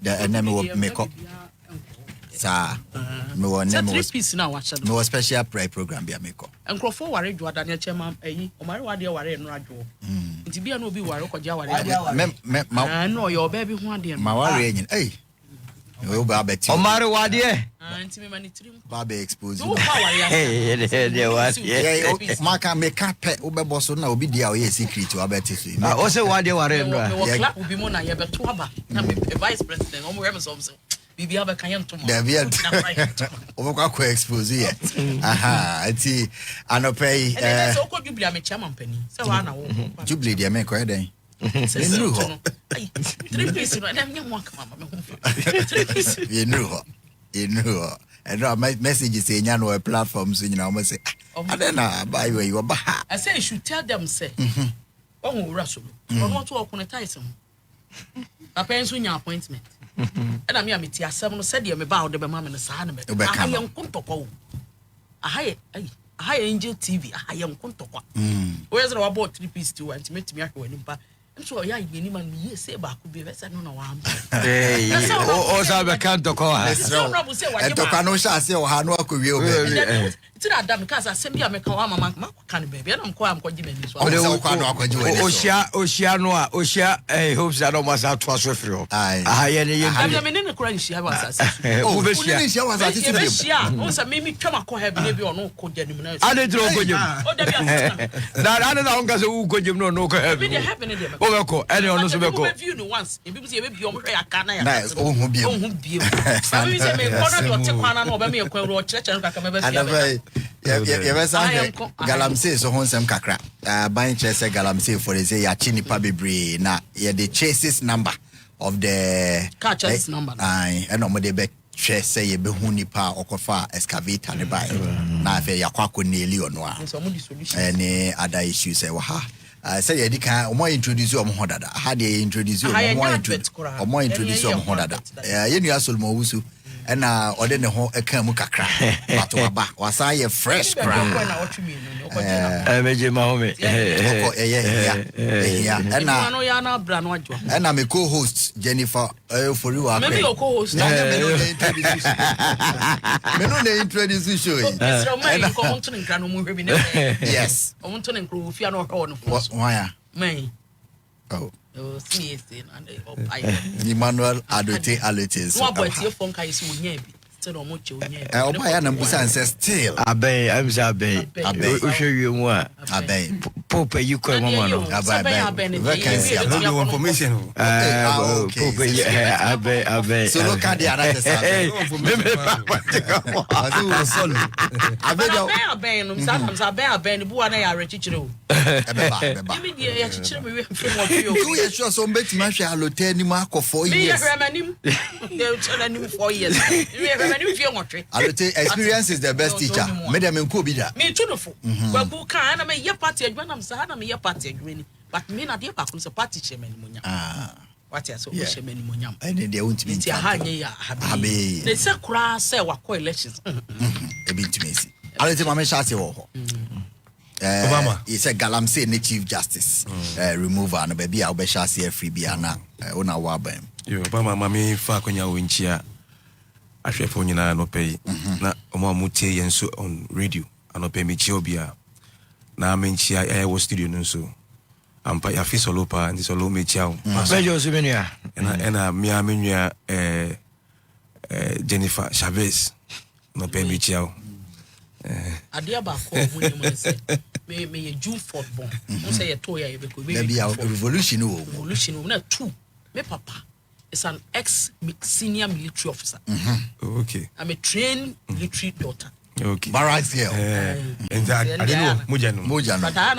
the name of makeup. Sa me won name was piece na wa me was special prayer program bia makeup. Enkrofo ware dwo adane chairman ayi o mare wade ware no adwo. Nti bia na obi ware koja ware. Me no your baby ho ade. Ma ware yin. We ba beti. O mare wade. Nti me mani trim. Ba be expose. No pa ware. They wade. Ma ka make up we be boss na obi dia o ye secret wa beti so. O se wade ware no. We clap obi mo na ye beto aba. Na me vice president o mo rem something. Bibi aba kan yam tomo. David. Obekwa ko expose here. Aha, ati anopay so ko Jubilee am chairman pani. Se wa na wo. Jubilee dia me ko eden. Enru ho. 3 piece no na nyam waka mama me ho. 3 piece. Enru ho. And my message is saying no platforms you know say I don't know by where you are. I say you should tell them say. Oh Russell. Ono to okunetize ho. Papa enso nya appointment. And I mean, I said, said you about the mamma and the son of it. I am Kuntoko. A high angel TV. I am Kuntoko. Where's the about 3 piece to and to meet me when and so yeah, you man me say back could be less than no one. Hey, oh, can't talk. And Tokano shall say, or Hano could be over. It's not done because I send you a Mama can baby. I don't call him Oshia, I hope that almost out was with you. I am in the crunch. She was also made me come a have maybe or no code. I didn't know good. I don't know who could you know no happening. Ovako, any on the view once. If you see a baby on a canna, oh, be Galamsey so honsem kakra. Buying chess Galamsey for the say Yachini Pabibre. Na the chases number of the catches number. And no more de chess say ye behuni pa okofa excavator ne buy. Na fe yakwako neli onwa. Any other issues say waha. Say you can introduce you Hodada. How do you introduce you? More introduce you Hodada. You know, Solmo Wusu. And order the whole Kamukakra. But was I a fresh crowd? And I'm a co host, Jennifer. For you, I'm a co host. Introduce you. Yes. I want to improve your own. Why? May. Oh. Emmanuel Adote Alotes. What about your phone case? Still, I'm Zabe. I'll show you what. Pope, you come on. Vacancy. I don't know information. Abe. So look at the other side. Experience is the best teacher. Madam Nkubida. Me too. Well, who can I make your party when I'm Sahana, me your party agreeing. But me not dear Packums a party chairman. What is so chairman Munyam? And they won't mean to Happy. They say, cross, say, what coalitions. A bit to me. I'll let my shasi. Obama. He said Galamsey, the Chief Justice. Remover and baby, I'll be shasi free biana. Ona wabem. You, Obama, mammy, Fakonya Winchia. I shall phone you now, no pay. Na Oma Muti and so on radio, and no pay me Chiobia. Na Menchia, I was studio no so. I'm by a fish olopa and this olo me chow. And Mia Minia Jennifer Chavez, no pay me chow. Adiaba, may a June 4th born. Say a toy, maybe our revolution, two. Me papa. Is an ex-senior military officer. Okay. I'm a trained military daughter. Okay. Barracks here. And that, I don't know, Mujano. But I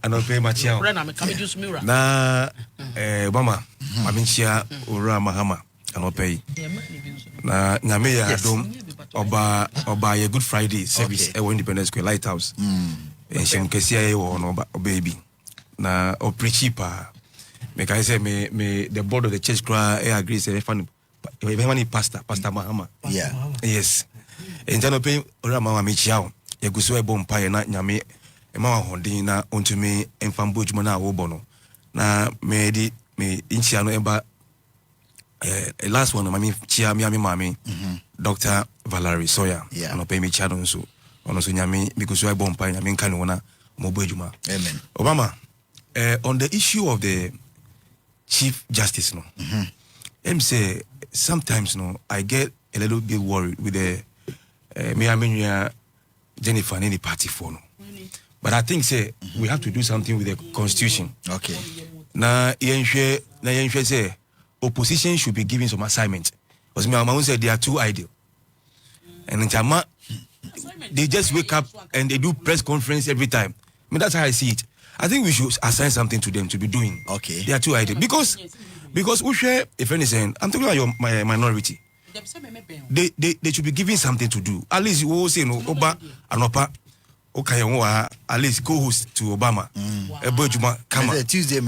don't pay much. I'm coming to Smira. Na, Obama, I mean, Shia, Ura Mahama, I don't pay. Na, Namea, Oba, a Good Friday service, a Independence Square Lighthouse. And she can say, or baby. Na, or preachy pa. Make I say me the board of the church cry agrees a funny pastor Mahama. Yeah. Yes. And then pay ora mama me chiao. E guso e bom pae na nyame e ma honden na onto me emfam bojuma na wo bono. Na me di me inchia no eba last one, I mean, Chia Miami Mami, Dr. Valerie Sawyer, and pay me Chadon so, on so Yami, because I born pine, I mean, Kanwana, Mobujuma. Amen. Obama, on the issue of the Chief Justice, no, say sometimes, no, I get a little bit worried with the Miami Jennifer and any party for no. But I think say we have to do something with the constitution. Okay. Na yenhwe say opposition should be given some assignment. Because my mama said they are too idle. And in Chama, they just wake up and they do press conference every time. I mean, that's how I see it. I think we should assign something to them to be doing. Okay. They are too idle. Because we share, if anything, I'm talking about your minority. They should be given something to do. At least you will say no Oba Anopa. Okay, at least co-host to Obama. Wow. Tuesday,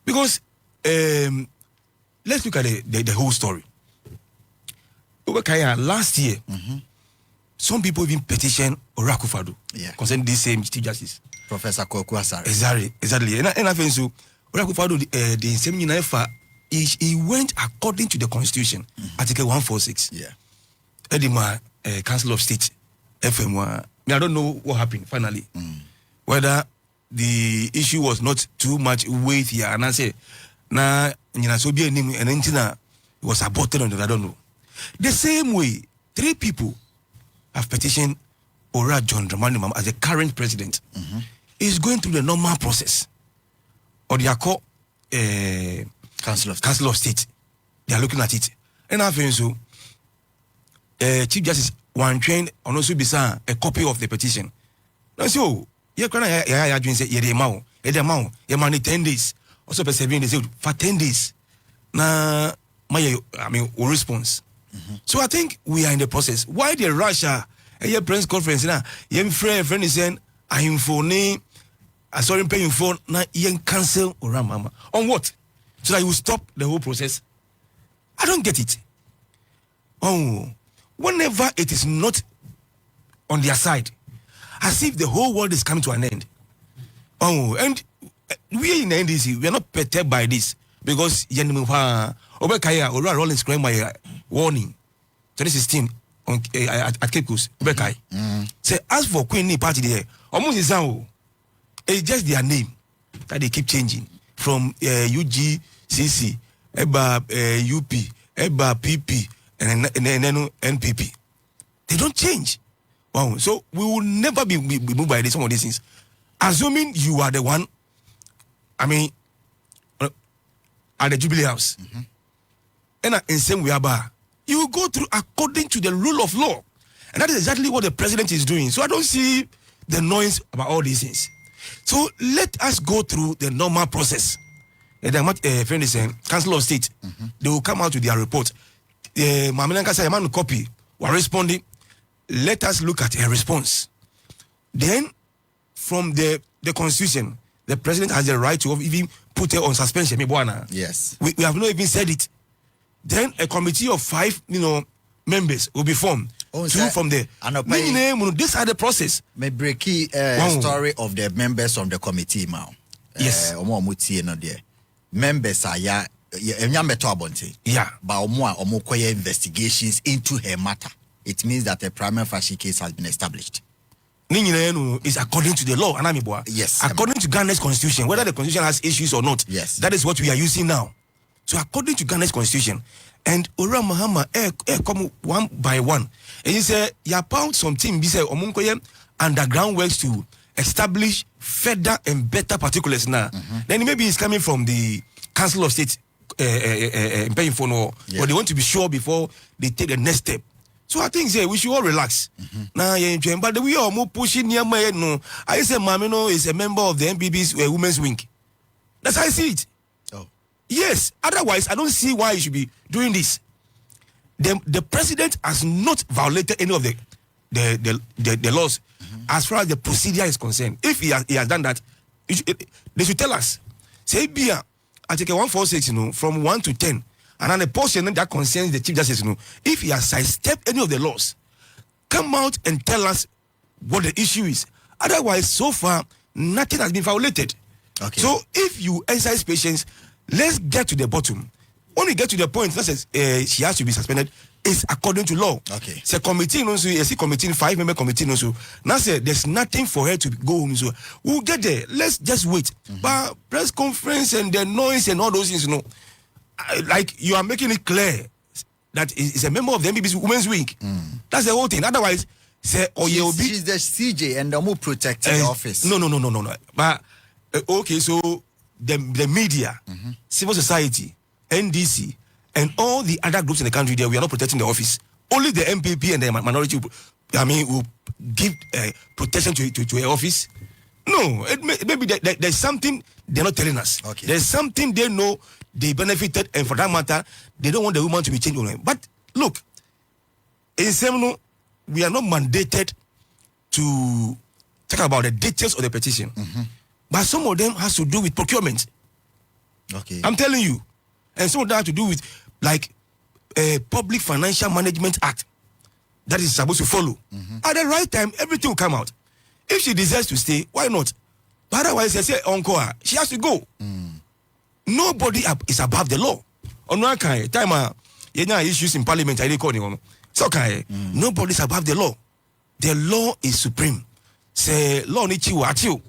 because let's look at the whole story. Last year, some people even petitioned Orakufado concerning this same Chief Justice, Professor Kwakwasare. Exactly. And I think so. Orakufado, the same he went according to the Constitution, Article 146. Yeah. Edima, Council of State, FM1. I don't know what happened finally. Whether the issue was not too much weightier, and I say, na so it was aborted on it. I don't know. The same way, 3 people have petitioned Ora John Dramani Mahama as the current president. Is going through the normal process. Or they are called Council of State. They are looking at it. And I think so. Chief Justice one train on also be a copy of the petition. Now so you can say ye money 10 days. Also per 7 days for 10 days. Na response. So I think we are in the process. Why the Russia a press conference na yen friend is saying I phone I saw him paying phone na yen cancel Ora Mahama. On what? So that you stop the whole process. I don't get it. Whenever it is not on their side, as if the whole world is coming to an end. And we in the NDC, we are not perturbed by this because Obekaya or Rolling Scrum my warning 2016 on at Cape Coast. Obekai say as for Queen party there, almost is it's just their name that they keep changing from UGCC, UP, PP. And then NPP. They don't change. Wow. So we will never be moved by some of these things. Assuming you are the one, at the Jubilee House, and in same way, you will go through according to the rule of law. And that is exactly what the president is doing. So I don't see the noise about all these things. So let us go through the normal process. Friend is saying, Council of State, they will come out with their report. Mamenanka said, "Man, copy. We're responding. Let us look at a response. Then, from the Constitution, the president has the right to even put her on suspension. Yes, we have not even said it. Then a committee of 5, members will be formed. 2 from there. These are the process. May breaky story of the members of the committee now. Yes, members are yeah, but investigations into her matter. It means that a prima facie case has been established. Is according to the law, yes, according to Ghana's constitution, whether the constitution has issues or not. Yes, that is what we are using now. So according to Ghana's constitution, and Ora Mahama come one by one, and he said, "You found some team. He said, underground works to establish further and better particulars now. Then maybe it's coming from the Council of State, paying for no, or they want to be sure before they take the next step. So I think we should all relax. Now, but we are more pushing near my head. No, I say Mamino is a member of the MPB's women's wing. That's how I see it. Oh. Yes. Otherwise, I don't see why you should be doing this. The president has not violated any of the laws as far as the procedure is concerned. If he has done that, they should tell us. Say, Bia, I take a 146, from 1 to 10. And on a portion that concerns the Chief Justice, if he has sidestepped any of the laws, come out and tell us what the issue is. Otherwise, so far, nothing has been violated. Okay. So if you exercise patience, let's get to the bottom. when we get to the point that says she has to be suspended, it's according to law. Okay. So committee also, a committee, 5-member committee also. Now say there's nothing for her to go home. So we'll get there. Let's just wait. But press conference and the noise and all those things, like you are making it clear that is a member of the MPP's Women's Wing. That's the whole thing. Otherwise, say she's the CJ and the more protecting the office. No. But okay, so the media, civil society, NDC, and all the other groups in the country there, we are not protecting the office. Only the MPP and the minority, will give protection to her office. No, maybe there's something they're not telling us. Okay. There's something they know they benefited, and for that matter, they don't want the woman to be changed. But look, in Semno, we are not mandated to talk about the details of the petition. But some of them has to do with procurement. Okay. I'm telling you. And some of that have to do with like a Public Financial Management Act that is supposed to follow. At the right time, everything will come out. If she decides to stay, why not? But otherwise, I say, Uncle, she has to go. Nobody is above the law. On one kind, time, issues in Parliament, I recall you. So, nobody is above the law. The law is supreme. Say, law needs you at you.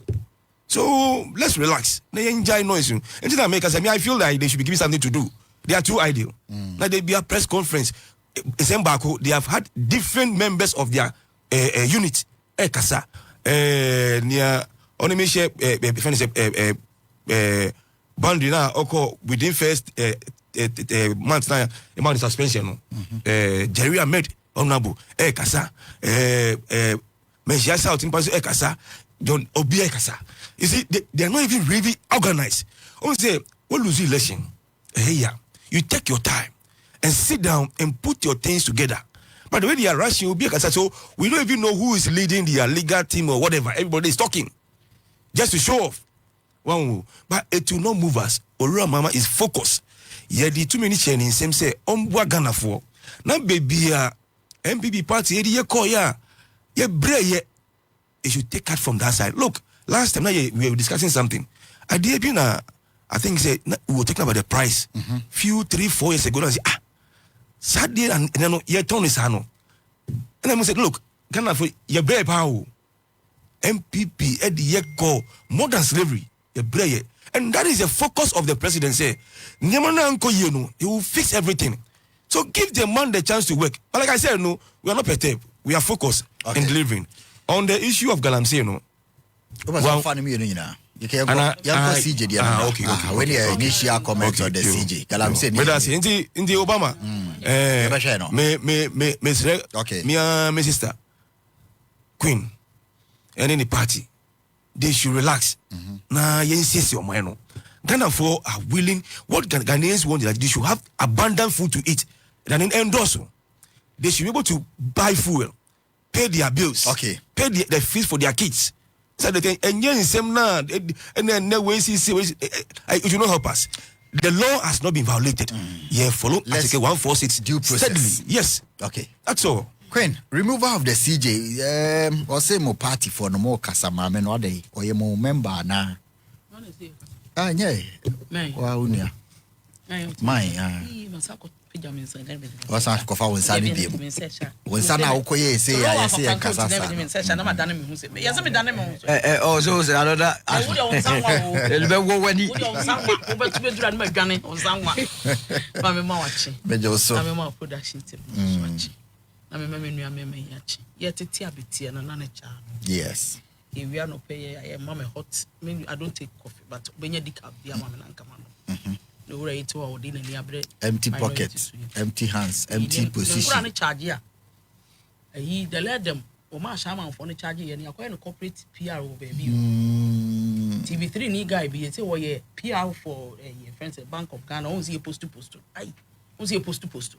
So, let's relax. They enjoy noise. And I feel like they should be given something to do. They are too ideal. Like they be a press conference. They have had different members of their unit. Kasa. Near Onimisha boundary now within first month now amount of suspension. Jerry Ahmed Honorable Kasa Messiah South in Paso Kasa John Obi Kasa. You see, they are not even really organized. I say, what lose the election? You take your time and sit down and put your things together. But the way they are rushing, Obi Kasa, so we don't even know who is leading their legal team or whatever. Everybody is talking just to show off. But it will not move us. Orura Mama is focused. Yeah, the too many chaining same say Ombwa Ghana for. Now baby MPP party ye call ya bray it should take cut from that side. Look, last time we were discussing something. I think say we were talking about the price. Few 3-4 years ago, I said, Saturday and then ye turn is hano. And I said, look, Ghana for ye bray power. MPP at the ye call more than slavery. And that is the focus of the presidency. He will fix everything. So give the man the chance to work. But like I said, no, we are not perturbed. We are focused in delivering. On the issue of Galamsey, you okay. When you initial comments on the CJ, Galamsey, in the Obama, my sister, Queen, and any party. They should relax. Ghana for are willing. What Ghanaians want is that they should have abundant food to eat. Then endorse. They should be able to buy fuel, pay their bills, pay the fees for their kids. So they can and then it should not help us. The law has not been violated. Follow Article 146 due process. Yes. Okay. That's all. Queen, removal of the CJ, or say more party for no more Casamame or day, or you more member now. Yeah. Wow, what's that? Coffee was Sunny. When Sana Okoye say, I say, and Casasa. Oh, so another. When he yes. If we are not paying, mama hot. I don't take coffee, but when you decaf, dear mama and come on. No way to our dinner near bread. Empty pockets, empty hands, empty position. Charge here. He let them. Oma Shaman for the charge and you're quite a corporate PR baby. TV3 ni guy be say oh yeah PR for a friends at Bank of Ghana. Only post to post. I only post to post.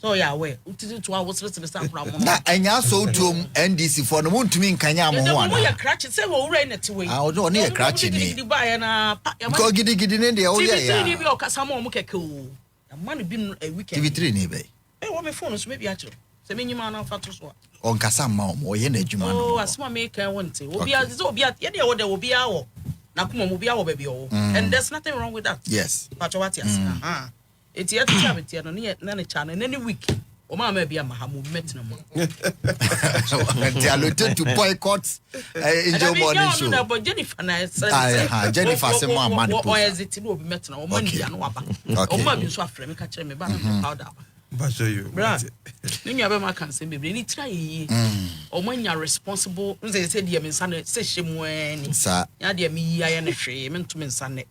So yeah, where? Uti 2 hours to the staff from. Na enya so tom NDC for no want to mean Kenya mo ho ana. We crutch say we rain it way. Ah, no na crutch ni. Ko gidi ne de o ya. TV3 ni bi o kasa mo keke o. Ya man bi a weekend. TV3 ni be. Wo me phone so maybe actually. Se me nyima na fa to so. On kasa ma o ye na adwuma no. Oh, asma me kan wonte. Obi a ze obi a ye de wo de obi a wo. Na kuma mo bi a wo ba bi o. And there's nothing wrong with that. Yes. But what yes. It's yet to have it, and any channel, and any week. Or may be a Mahama met no more. They are looking to boycott in your morning show. But Jennifer and I said, Jennifer said, why is it to be met no money and wabba? Or maybe so frame catch me by powder. But show you, then you have my cancer, maybe any try or when you're responsible. They said, dear Miss Sunday, say she when, sir, dear me, I am a shame and to Miss Sunday.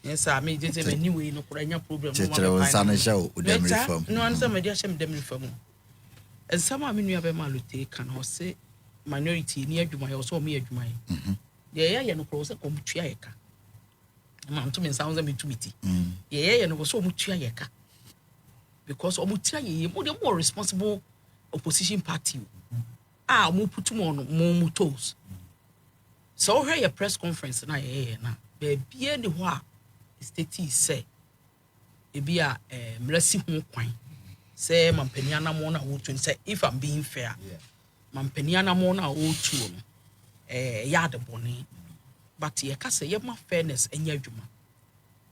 Yes, I made it anyway, no problem. No answer, my dear, shame them reform. And some I mean, you have a malute can or say minority near you, my also me at my. Yeah, no closer come to Chiaka. Mam to me sounds a bit to meet. Yeah, and was so much Chiaka. Because Omutia, more responsible opposition party. More put more toes. So, her press conference and I now, baby, anywhere. State say be a mercy home quine. Say Mampeniana Mona would say if I'm being fair. Mampeniana Mona old to yard bonny. But ye can say ye my fairness and ye juma.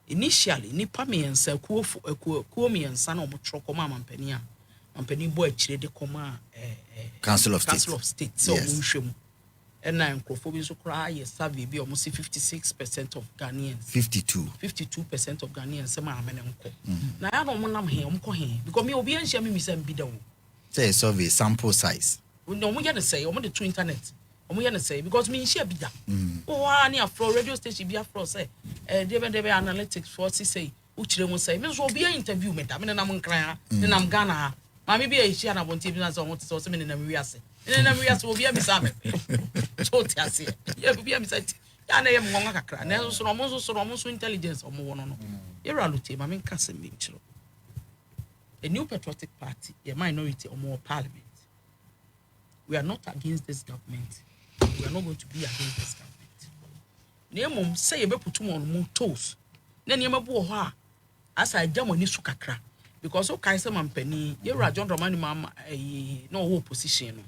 Initially, Nipami and Sir Kuomi and son of Trocoma Mampenia. Mampeni boy chile de coma Council of State. So and now Crophobians will cry, yes, Savi be almost 56% of Ghanaians. 52% of Ghanaians, some are men. Now I don't want to hear because me will be and me send be down. Say survey sample size. We don't want to say, on the two internet. We want to say because me share be down. Oh, I near floor radio station be a floor say, David analytics for say, which they will say, Miss will be an interview, madam, and I'm crying, and I'm Ghana. Mammy be a share about TV as I want to so many in America. And then we will be a miss. So, yeah, be a miss. And I am Wongaka, and almost intelligence or more. Irrelute, I mean, Cassim Mitchell. A new patriotic party, a minority or more parliament. We are not against this government. We are not going to be against this government. Name say a put two on more toes. Then you may go as I jam on Nisukakra. Because so Kaiser Penny, you're a John Romani Mamma, no opposition.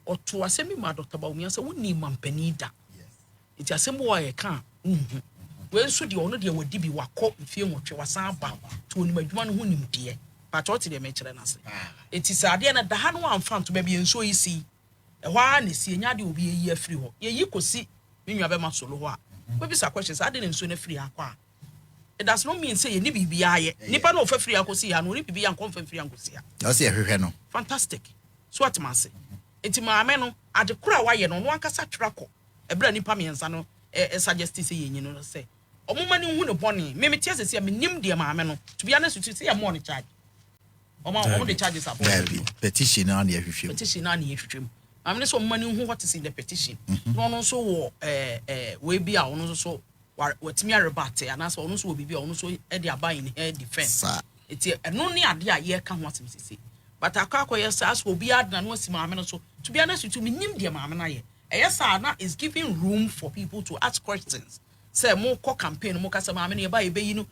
Or to a semi mad Dr. Baumia, so we need Mampenida. It's a same way I can't. When should you only deal with DB Wako and film what you was about to one who knew dear? But what did they mention? It is a dear at the hand one found to maybe and so you see. A while is see, and you will be a year free. Yeah, you could see when you have a much solo. Maybe some questions I didn't soon a free aqua. It does not mean say you need be a Nipa no free akosi and will be unconfirmed free ankosia. That's a fantastic. So what must say? It's my men at the crowd wire on one cassa traco. A brand Nipami and Sano, a suggested you know, say. A woman who won a bonny, maybe tears a name dear mamma. To be honest with you, say a morning charge. Or all the charges are petition on the petition on the issue. I'm not so money who what is in the petition. No, no, so we be our own so. What me are about and as also will be also a buying air defense. It's a no near dear year can what him say. But a carco yes will be added and what's my so to be honest with you, me dear mamma. Yes, is giving room for people to ask questions. Say more co campaign, more customer many by a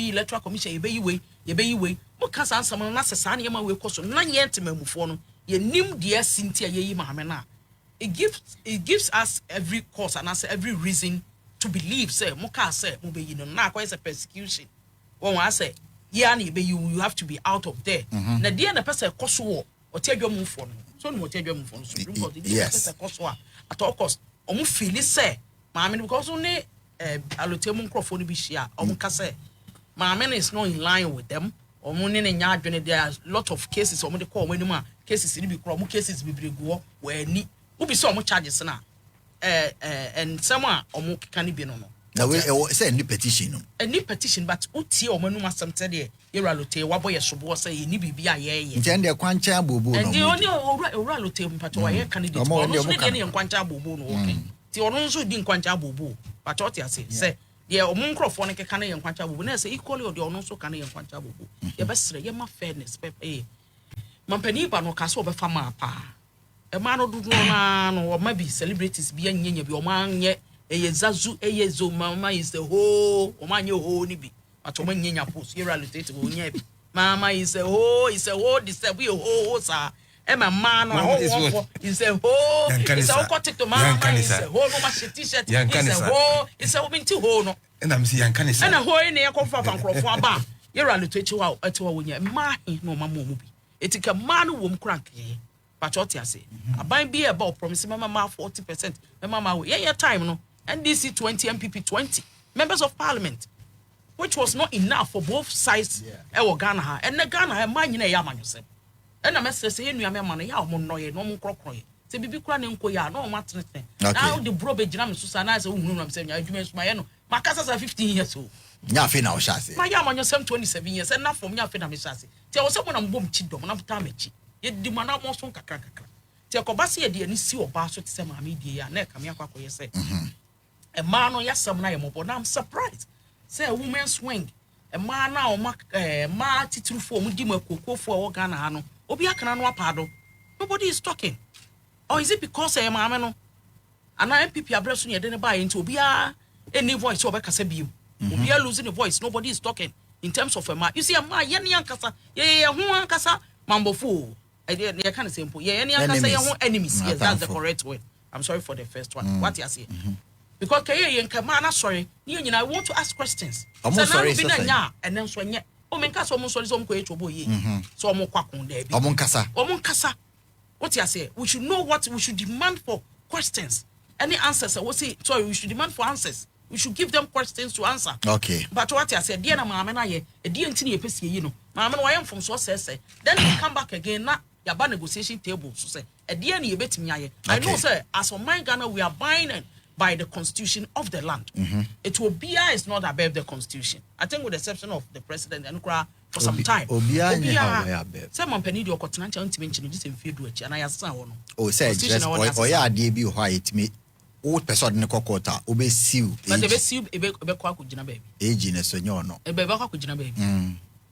electoral commission, a bay way, more cast answer someone as a son, will cost 9 years to move for no. Ye nim dear Cynthia ye mamma. It gives us every cause and us every reason to believe, say, Moka say, Mube, you know, now quite a persecution. When I say, Yani, you have to be out of there. Now, dear, the person cost war or tell your move for me. So, no, tell your move for me. Yes, cost war at all cost. Almost feel it say, Mammy, because only a lutemon crofone be share, or Mukase. Mammy is not in line with them, or Monin and Yard, there are a lot of cases, or what they call when cases in the cases be go where need will be so much charges now. And someone or can be no. Now we say a new petition. A new petition, but Uti or Manuma some said, Iralute, Waboy, Subo say, Nibi be a ye. Intend their Quancha Bubu. And the only Oralute, but why candidate more any Quancha Bubu. The Oronzo didn't Quancha Bubu, but what I say, yeah, or Moncrophonic Canadian Quancha Bubu, say equally or the Onoso Canadian Quancha Bubu. Your best, your fairness, Pepe. Mampeniba no Casso of a farmer pa. A man or maybe celebrities be any of your man yet. A Zazu, a Yezo, Mamma is the whole, or man your whole nibi. But when you post, you're related to Mamma is a whole, is a whole, this a whole, sir. And my man is a whole, it's all cottage to Mamma is a whole, t shirt, it's a whole, it's a woman to hold. And I'm seeing Canis and a whole in a confer from Bar. You're a little at when you're my no mamma movie. It's a man womb crank. But what I say, I buy be about promising Mamma 40%. Mamma, yeah, time no. NDC 20, MPP 20 members of parliament, which was not enough for both sides. Ghana and the Ghana, man, you know, yourself. And I must say, you are money, how no more crockery. Say, be crying, no matter. Now the brobage jam Susana, I'm saying, I do my own. My cousins are 15 years old. Nothing now, Shassi. My young on yourself 27 years, and not from your family, Shassi. Tell someone I'm bomb chidom, and I'm tamichi. Yet demand out more from Kakaka. Tell Kobasi, dear, and see or bass with some media, neck, I'm your say. A man on your some name, but I'm surprised. Say a woman swing. A man now, Marty through for Mudimo Coco for Ghana, Obiakan Pado. Nobody is talking. Or is it because I am Amano? And I am people are blessing you, didn't buy into Obia any voice over Casabiu. We are losing a voice, nobody is talking in terms of a man. You see, a man, Yanni Casa, yeah, Casa, Mambo Fool. I can't say, yeah, enemies. Yes, that's the correct word. I'm sorry for the first one. What you say? Because Kamana, sorry, you know, I want to ask questions. I'm sorry, and then so yeah. Omenkasa almost sorry, some quite boy. So I'm quackon there. Omonkasa. What you say? We should know what we should demand for questions. Any answers? I will say, sorry, we should demand for answers. We should give them questions to answer. Okay. But what I said, dear Mamma, a dear Tini, you know, Mamma, I am from sources. Then you come back again, not your negotiation table. So say, a dear, you bet me. I know, sir, as for my Ghana, we are buying by the constitution of the land. It will be is not above the constitution. I think with the exception of the president and for some time. Someone penny your continental mention this in field which and I asked one. Oh, say, or yeah, debut white me. Old person in the cocota, obey you. But the best you a bequa could baby. Aging a senor, no. A bebaca could baby.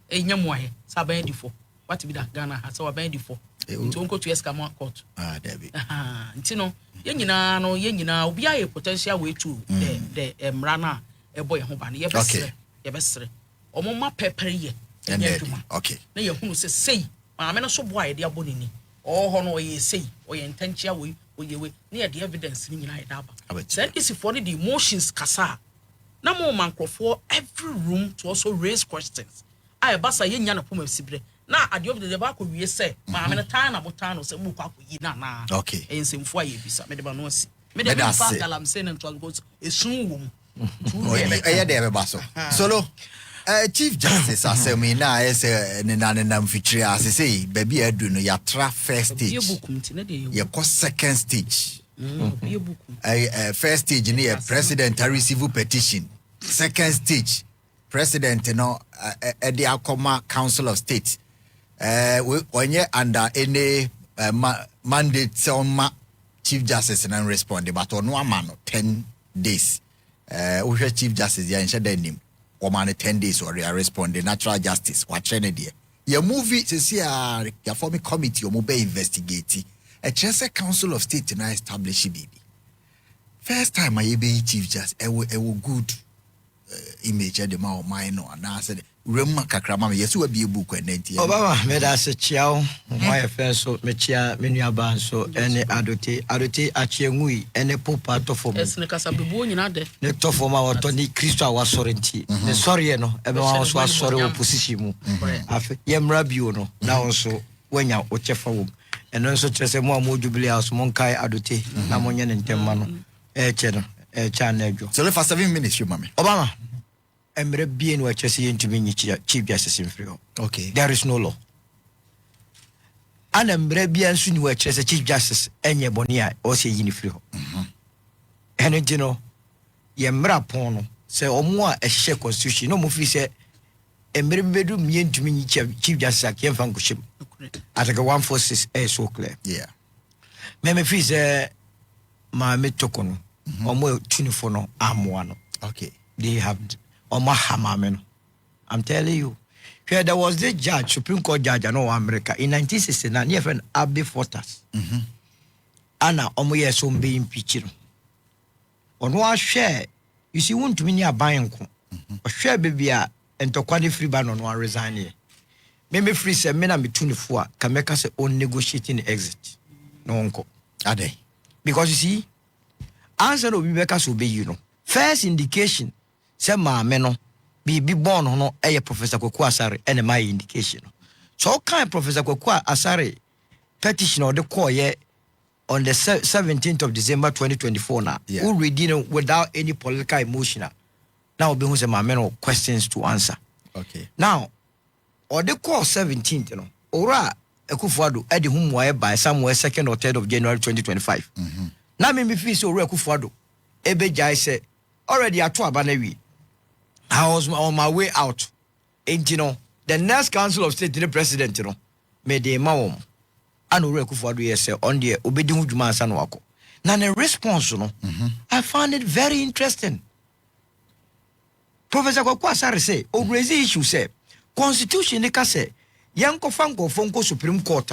A young way, Sabandi for. What to be that Ghana has our bandy for? Don't go to Escamore court. Ah, Debbie. Tino, Yenina, no Yenina, be a potential way to the Mrana, a boy home and your best. Or Mamma Pepper ye. Okay. Now you who say, I'm not so wide, dear Bonini. Or honor ye say, or your intention way. Near the evidence in United Daba. Then is for the emotions, Cassa. No more man for every room to also raise questions. I bassa yana puma sibre. Now, at the end of the back, we say, Mamma Tan about town or some muka. Okay, and some foyer beside Medabanosi. Medabas, I'm saying, and 12 goes a soon. I had ever basso. Solo. Chief Justice, I say, me now, as a nanam feature, as I say, baby, I do know your first stage. Your second stage. First stage, near President, I receive a petition. Second stage, President, you know, at the Akoma Council of State. When you're under any mandate, some Chief Justice and respond, but on 1 month, 10 days. We Chief Justice, yeah, and share their name. Or man 10 days or I respond the natural justice. What Kennedy? Your movie says here, your forming committee or mobile investigate. A Chester Council of State and I establish baby. First time I be Chief Justice, I will good image at the mouth mine and I said, Rema Kakrama, yes, will be a book and then Obama made us a chow, my affairs so Mechia, Miniaban, so any adote, Achiangui, and a poor part of us. The top of our Tony Christa was sorry, the sorry, no, everyone was sorry, opposition. After Yam Rabuno, now also when you're Ochefa, and also just a more jubilee house, Monkai adote, Namonian and Temano, Channel. So, for 7 minutes, you mammy. Obama. I'm being what you see into me, Chief Justice in Frio. Okay. There is no law. And I'm being soon what you Chief Justice and your bonia or say in Frio. And you know, Yamra Pono, say or more a share constitution. No more say, and bedroom yen to me, Chief Justice, I came from Kushim. I think 146 is so clear. Yeah. Meme fees my metokon or more tunifono arm one. Okay. They have. Or Mahama, I'm telling you. Here there was this judge, Supreme Court judge, I know America, in 1969, near friend Abbey Fortas. Anna, Omoye some being impeached. On one share, you see, won't mean you're buying. A share baby and to quality free ban on one resign here. Maybe free sem men between the 4 can make us own negotiating exit. No uncle. Are they? Because you see, answer will be because obey you know. First indication. Say Mameno, be born no Professor Kwaku Asare and my indication. So kind Professor Kwaku Asare petition or the call on the 17th of December 2024 now. Who reading without any political emotion. Now be who's a questions to answer. Okay. Now or the call 17th, Ora Ekufuado Eddie whom by somewhere 2nd or 3rd of January 2025. Now me feel so Ekufuado. Ebe Jai said already at Banewi. I was on my way out. And the next Council of State, the President, made a mom. I know Ekufuado yes on the Obedin Hujuma Sanwako. Now the response, I found it very interesting. Professor Kwaku Asare say, raise issue say, Constitution nika say, Yanko Fanko Fonko Supreme Court.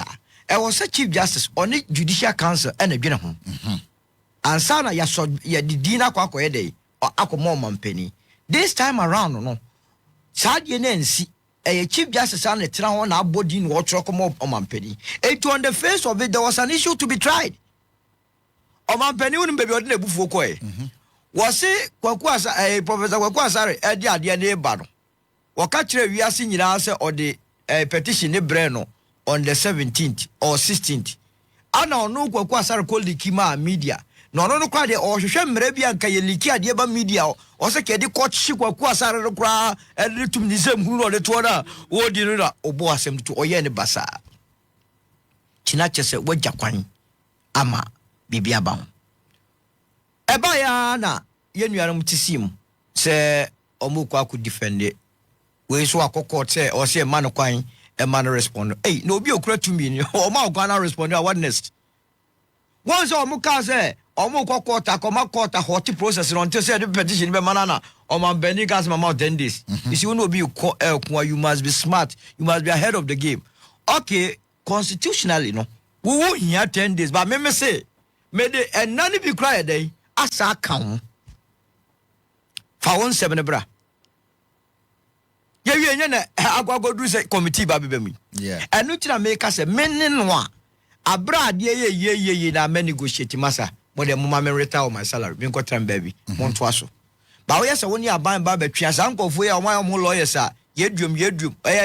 I was a Chief Justice on the Judicial Council and a dinner home. And Sana ya dina kwako ede or ako mom penny. This time around, no. Sadie Nancy, a Chief Justice and a town body in what Rocomo on penny. And on the face of it, there was an issue to be tried. Oman penny wouldn't be on the buffo. Was it Kwaku a Professor Kwaku Asare at the idea battle? Wakatre we are seeing answer or the petition de Breno on the 17th or 16th. I know no Kwaku Asare called the Kima media. No cry or Shem Rebia Kayeliki at Yeba media or Sakedi court Shikwa Kwasara Kra and to the same who the Twana or dinner or Boasem to Oyene Basa. Chinacha said, what Jaquan Ama Bibiabam. Ebayana, Yenuanum Tissim, say Omukwa could defend it. We saw a court say or say a man of quine, a man respond. Hey, no be a to me, or Malgana respond, what next? Once Omuka say, Omukwa quarter, Koma quarter, hot process until say the petition be manana, or my Benigas Mamma 10 days. If you know be you must be smart, you must be ahead of the game. Okay, constitutionally, no, we won't hear 10 days, but me say, may the and none be cry a day, as I count. For 1 7 bra. Yeah, I go do say committee baby me. Yeah. And no make us a men one. Abroad, ye, na men negotiate massa. But the mama retire my salary. Me got time baby. Montwaso. But we say when you are buying baby, chance uncle for your one more lawyers are. Yedrum.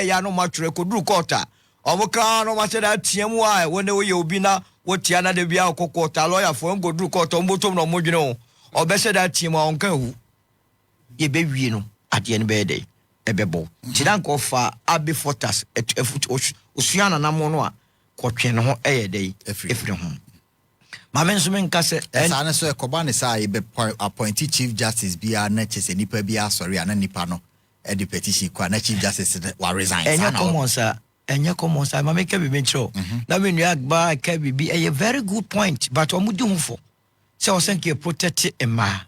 Ya no much record do quarter. Omoka no much that TMY when you be now what Tiana de Bia quarter lawyer for go do quarter bottom no more or better that team on who. Ye baby, you know, at the end day. Ebebo. Tidanko fa Abbey Fortas at a foot Oceana Namonoa. Quatchen ho day every home. My mensumen cassette, and I saw a Kobani say appointed Chief Justice be our natures and Nipa be our sorry and Nipano at the petition, Chief Justice will resign. And your commons, sir, and your commons, I make every mention. Now, when you act by Cabby be a very good point, but what would you for? So I think you protect it, Emma.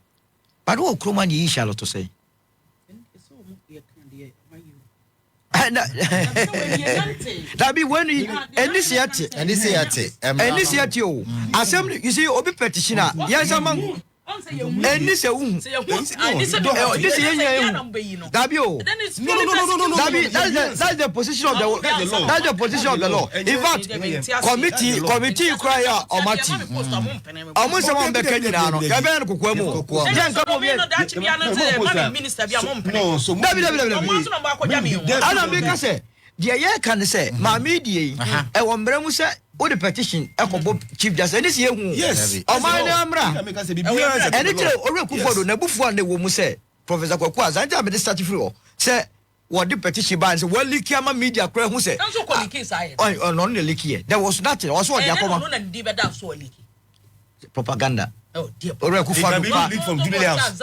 But what Croman ye shall to say? That be when he and this yet you assembly you see obi petitioner yes among and this no that's the position of the law in fact committee cry out or mati almost someone be Kenya no ya be no kokwemu jen ka mo be say the year can say my media e won bremu say o the petition e ko bo Chief Justice and this year yes o man amra and it Orekufodo na bufu an wo mu say Professor Kwaku Asare be start free o say what the petition ban say well leak ama media kra hu say so ko leak say no leak here there was nothing also what yakoma no na ndi be da so leak propaganda. Oh dear. Orekufodo leak from Jubilee House.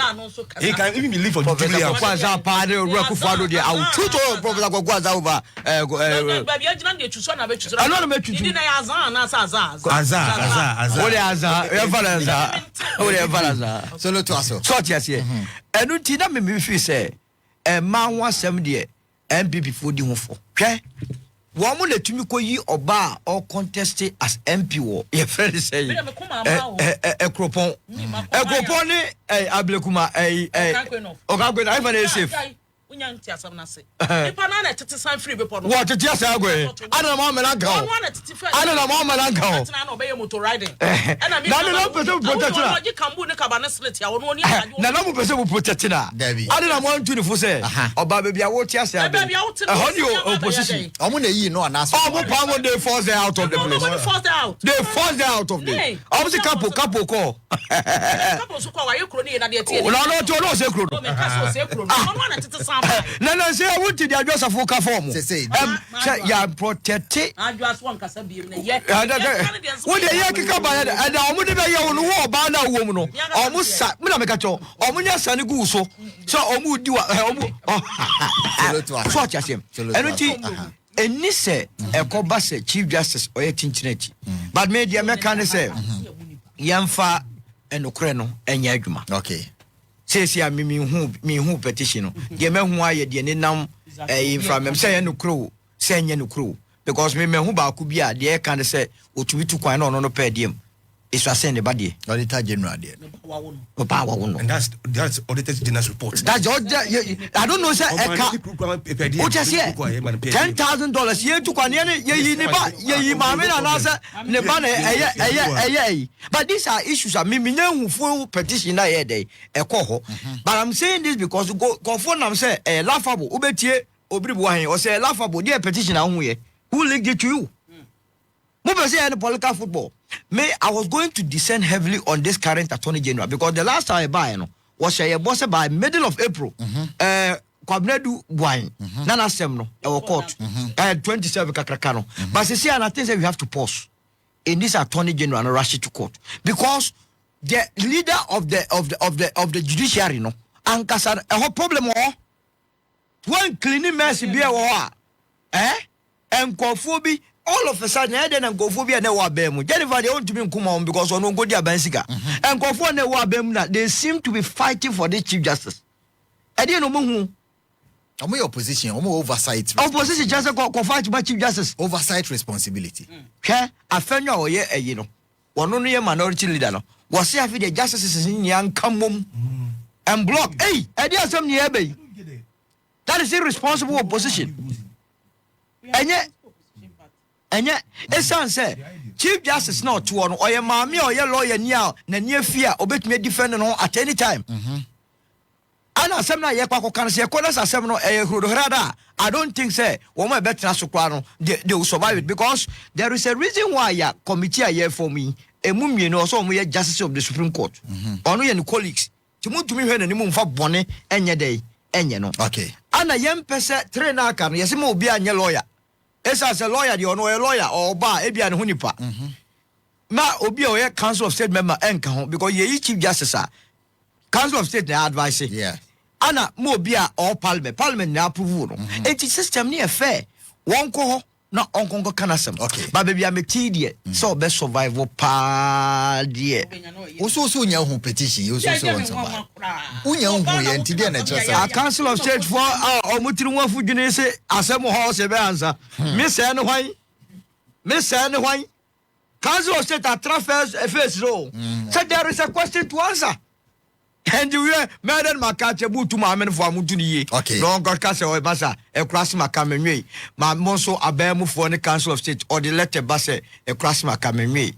He can even be leak from Jubilee House. Kwaku Asare party Orekufodo there I will tuto Professor Kwaku Asare over baby agina dey chuso na be chuso I no me chuso ndi na azan na azan what azan ever so no to aso so yes here enu ti na me feel say e ma ho asem de MPP fo di ho fo hwe wo mo na tumi ko yi oba or contest as MP wo your friend say ekropon ni ablekuma Okakweno I find it safe unyan ti asam na se nipa na tete san free be po no what tete asa go ana ma melanka o ana na ma melanka o na no be motor riding na me na person protect na oji kambu ne kabane slit ya wono ni na na mo person protect na ana na mo antu ni fo se oba be bia wo ti asa be honey opposition omo na yi no anaso omo pa mo dey force them out of the place they force them out of the omo se capo call capo so kwa wa ye kro ni na de tie no no se kro no me ka so se kro no no na tete san na say I want to the adjust for ka form say ya protect adjust one kasa bi na ye wo de ye kika ba ya da omo de be ye wo no wo ba na wo mu no omo sa me na me ka cho omo nya sa ne gu so omo di wa omo so cha sem eno ti eni se ekoba se chief justice oye tinchineti but me dia me kan say yamfa enokre no enya adwuma okay sesi a me hu petition no de me hu aye de ne nam from say ya nokro say nya nokro because me hu ba ku bi a de kan say otumi tu kwan no no pa dem isu asen de bade auditor general de ba wa wono and that's auditor general's report that's I don't know say what just here $10,000 ye tu kwan ye ni ba ye ma me na say ne ba na eye but these are issues a me nya hu petition na ye dey ho but I'm saying this because go for nam say laughable obetie obribu han o say laughable dey petition na hu ye who leaked it to you mo be say any political football me I was going to descend heavily on this current attorney general because the last time I buy was a boss by middle of April Kwabnedu Bwine Nana Semno our court 27 kakrakano but see and I think we have to pause in this attorney general and rush it to court because the leader of the judiciary no ankasa a whole problem one cleaning mess be and kofobi all of a sudden I didn't go for be na wa bem Jennifer they want to be nkuma because ono go dia bansika and go for na wa bem na they seem to be fighting for the chief justice e dey no mo hu omo your opposition oversight just go fight by chief justice oversight responsibility hwe afenyo oye eyi no wono no ye minority leader no wo se afi the justices ni ankamom and block hey e dey asem ni e be that is irresponsible opposition enye esan say chief justice not to on oye maami oye lawyer ni a na nie fia obetumi defend no at any time ana asem na ye kwakọ kan say konas asem no hrada I don't think say woman better so kwa no they will survive it because there is a reason why ya committee here for me emumie no so ye justice of the Supreme Court ono ye ni colleagues ti mutumi hwe na ni mumfa bone enye dey enye no okay ana yem pese tre na aka no yesi ma obi anye lawyer as a lawyer, you know a lawyer or bar, Ebian Hunipa. Ma obi oye Council of State member enka because ye chief justice Council of State na advice. Yeah. Ana mo bia or Parliament na approve no. Enti system ni fair. Won ko na onkonko kanasem. Okay. Ba baby ameti die. So be survival pa die. Oso nya hu petition, oso on survive. Unya hu ye enti die na chese. A Council of State for omutiri nwafu dwene se asem ho se be ansa. Me se no hwan. Council of State transfers face row. So there is a question to answer. And you hear Madam Makache butu ma amen for amuntu ni ye. Okay. No God ka se o basa e krasi makamenwe. Ma monso abemu for the Council of State or the letter basa e krasi makamenwe.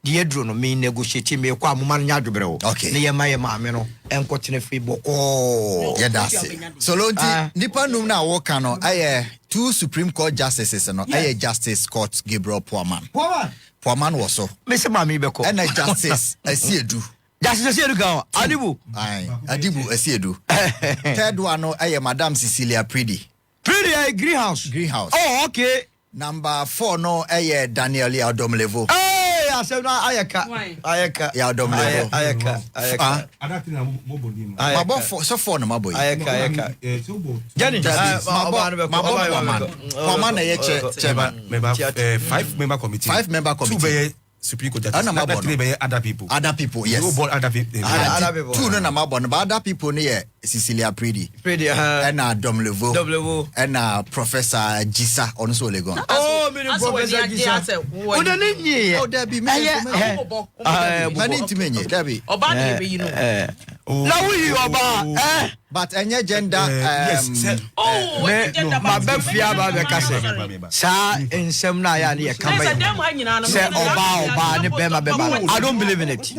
The edro no me negotiate me kwa amuma nya adwere o. Okay. Ne ye ma ame no enkotene free boko. Yeah, that's it. So lonti nipa num na wo kan no aye two Supreme Court justices no aye Justice Scott Gabriel Poaman was so. Me se ma mi beko. And Justice Asiedu. Justice Asiedu kan Adibu. Adibu Asiedu. Third one no aye Madam Cecilia Pridi. Greenhouse. Oh, okay. Number 4 no aye Daniel Yadomlevo. Ayaka. Yadomlevo. Ayaka. Mabo so 4 no mabo. Ayaka. Jenny. Mama na ye chairman. 5-member committee. 5-member committee. Supreme Court justice. Other people. Yes. Other people. Two no na mabo, but other people near Cecilia Pridi. And Domlevo. And Professor Gisa on so Legon. Oh, me Professor Gisa. Oh, there be many. Debbie. Obani you know. Now we oba but any gender yes my best fear about the case sa ensem na ya ne ka say oba ne bema I don't believe in it.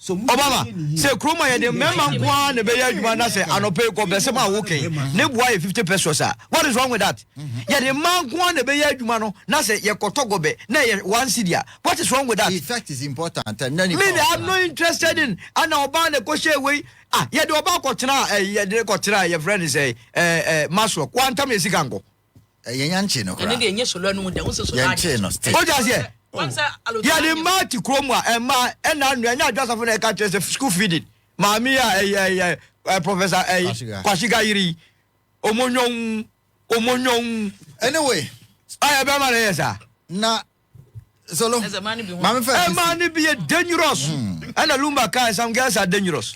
Obama say kroma ye de memma nko na be ya adwuma na say anope ko be se ma working ne boa 50 pesos. What is wrong with that? Ye de man nko na be ya adwuma no na say ye kotogo be na ye 1 cedi. What is wrong with that? The effect is important. Me I'm not interested in ana oba na ko share we ye de oba ko tena ye de ko tena ye friend say maso quantum ye sikango ye nyanche no kra ene de enye solo anu de wo se so nyanche no stay o just here ya de mati kromwa ema ena anu anya adwasa for na ka tell school feeding maami ya professor Kwashiga Yiri omonyon anyway aya be ma na yes na solo mama be dangerous and Lumba kai some girls are dangerous